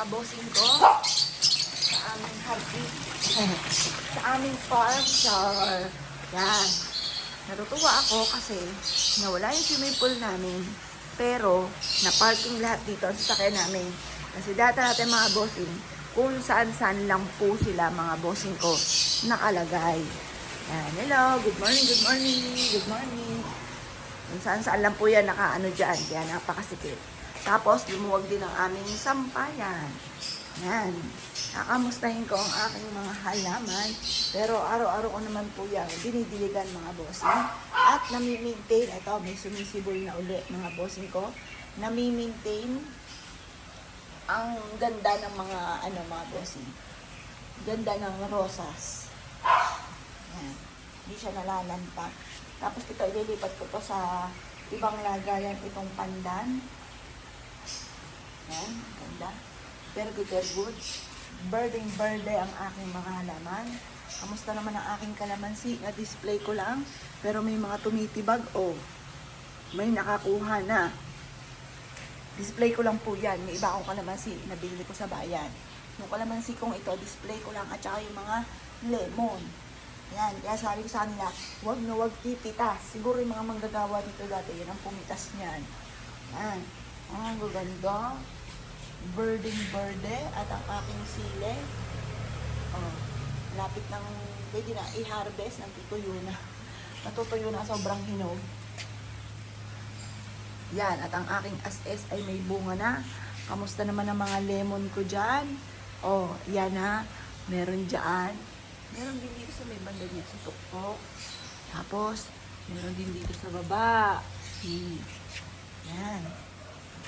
mga bossing ko sa aming heartbeat. Sa aming farm char. Yan. Natutuwa ako kasi nawala yung swimming pool namin. Pero, na-parking lahat dito ang sasakyan namin. Kasi dati natin mga bossing, kung saan-saan lang po sila mga bossing ko nakalagay. Yan. Hello, good morning, good morning, good morning. Kung saan-saan lang po yan nakaano dyan. Kaya napakasikip. Tapos, lumuwag din ang aming sampayan. Yan. Nakamustahin ko ang aking mga halaman. Pero araw-araw ko naman po yan dinidiligan mga bossing. At nami-maintain. Ito, may sumisibol na uli mga bossing ko. Nami-maintain ang ganda ng mga mga bossing. Ganda ng rosas. Yan. Hindi siya nalalanta. Tapos ito, ililipat ko to sa ibang lagayan itong pandan. Yan, ganda. Very good, very good. Birding-birde ang aking mga halaman. Kamusta naman ang aking kalamansi? Na-display ko lang. Pero may mga tumitibag. Oh, may nakakuha na. Display ko lang po yan. May iba akong kalamansi. Nabili ko sa bayan. Yung kalamansi kong ito, display ko lang. At saka yung mga lemon. Yan. Kaya sabi ko sa kanila, wag na wag tititas. Siguro yung mga manggagawa dito dati, yan ang pumitas niyan. Yan. Ang gaganda. Birding-birde at ang aking sile. Oh, lapit ng pwede na i-harvest ng tituyo na. Natutuyo na sobrang hinog. Yan, at ang aking as-es ay may bunga na. Kamusta naman ang mga lemon ko dyan? Oh, yan ha. Meron dyan. Meron din dito sa may banda dito sa tuktok. Tapos, meron din dito sa baba. Yan.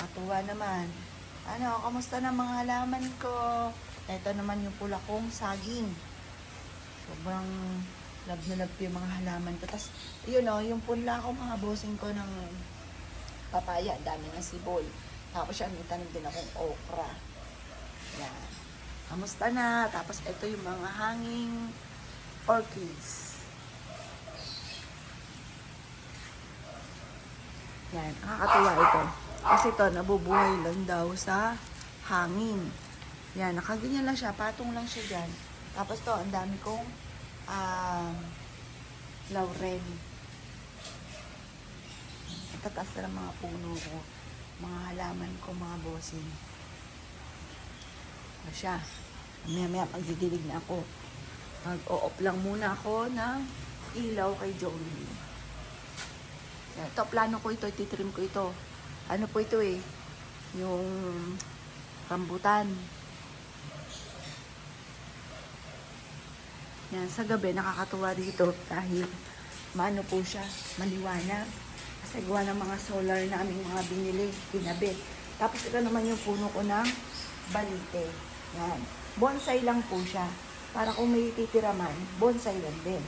Katuwa naman. Ano, kamusta na mga halaman ko? Ito naman yung pula kong saging. Sobrang love na love ko yung mga halaman ko. Tapos, yun o, yung pula ko mga bossing ko ng papaya. Dami ng sibol. Tapos yan, may tanim din akong okra. Yan. Kamusta na? Tapos, ito yung mga hanging orchids. Yan, nakakatuwa ito. Kasi ito, nabubuhay lang daw sa hangin. Yan, nakaganyan lang siya. Patong lang siya dyan. Tapos to, ang dami kong laurel. Tataas na ng mga puno ko. Mga halaman ko, mga bossing. Ano siya? Maya-maya, magdidilig na ako. Mag-o-off lang muna ako ng ilaw kay Jolie. Ito, plano ko ito. Ititrim ko ito. Ano po ito eh, yung rambutan. Yan, sa gabi nakakatuwa dito dahil maano po siya, maliwanag. Kasi gawa ng mga solar na aming mga binili, kinabit. Tapos ito naman yung puno ko ng balite. Yan, bonsai lang po siya. Para kung may titira man, bonsai lang din.